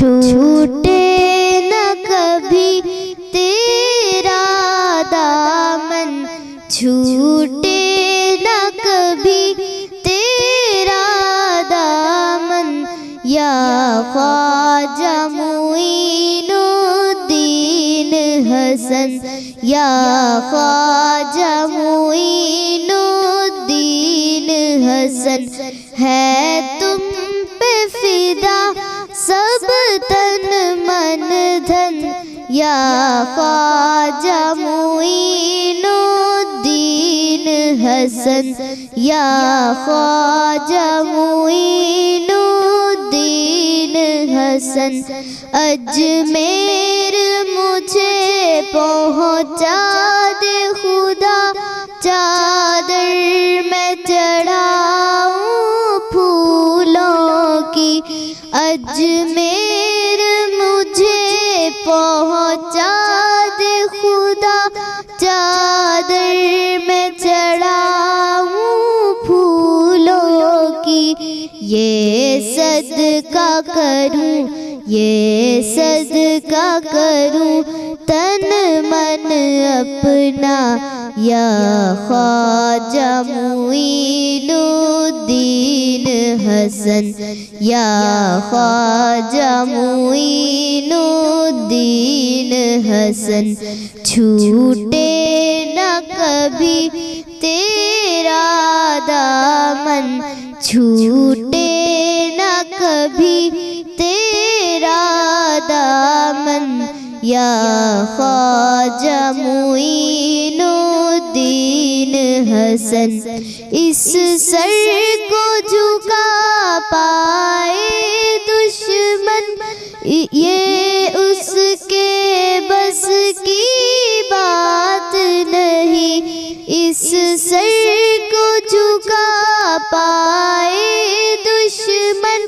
छूटे न कभी तेरा दामन, छूटे न कभी तेरा दामन, या ख्वाजा मुईनुद्दीन हसन, या ख्वाजा मुईनुद्दीन हसन। है तुम पे फिदा सब तन मन धन, या ख्वाजा मुईनुद्दीन हसन, या ख्वाजा मुईनुद्दीन हसन। अजमेर मुझे पहुँचा दे खुदा, चादर में चढ़ाऊं फूलों की। अजमेर मुझे पहुँचा दे खुदा, चादर में चढ़ाऊं फूलों की। ये सदका करूं, ये सदका करूं तन मन अपना, या ख्वाजा मुईनुद्दीन हसन, या ख्वाजा मुईनुद्दीन हसन। छूटे न कभी तेरा दामन, छूटे न कभी तेरा दामन, या ख्वाजा मुईनुद्दीन हसन। इस सर को झुका पाए दुश्मन, ये उसके बस की बात नहीं। इस सर को झुका पाए दुश्मन,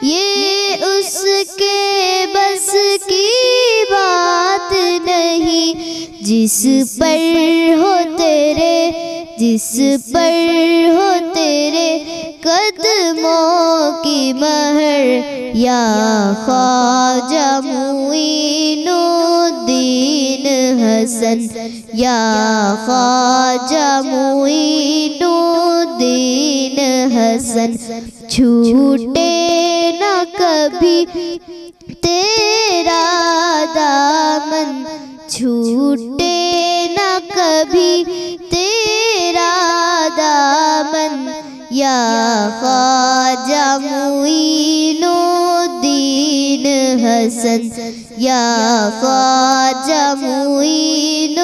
ये उसके बस की बात नहीं। जिस पर हो तेरे, जिस पर हो तेरे कदमों की महर, या ख्वाजा मुईनुद्दीन हसन, या ख्वाजा मुईनुद्दीन हसन। छूटे न कभी तेरा दामन, छूटे न कभी तेरा दामन, या ख्वाजा मुईनुद्दीन हसन, या ख्वाजा मुईनुद्दीन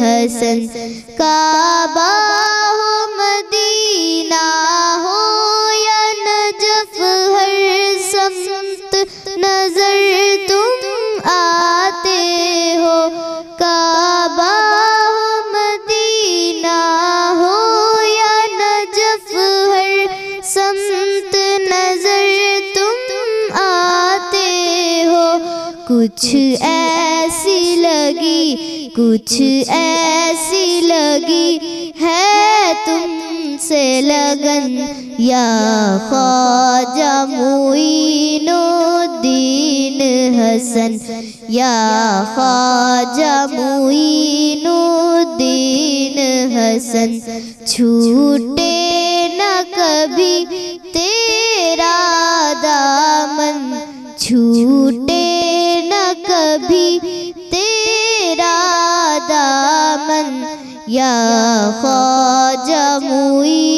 हसन। काबा हो मदीना हो या नजफ, हर समत नजर तुम आते हो। काबा हो मदीना हो या नजफ, हर समत नजर तुम आते हो। कुछ ऐसी लगी, कुछ ऐसी लगी है तुमसे लगन, या ख्वाजा मुईनुद्दीन हसन, या ख्वाजा मुईनुद्दीन हसन। छूटे न कभी तेरा दामन, छूटे न कभी तेरा दामन, या ख्वाजा मुईनुद्दीन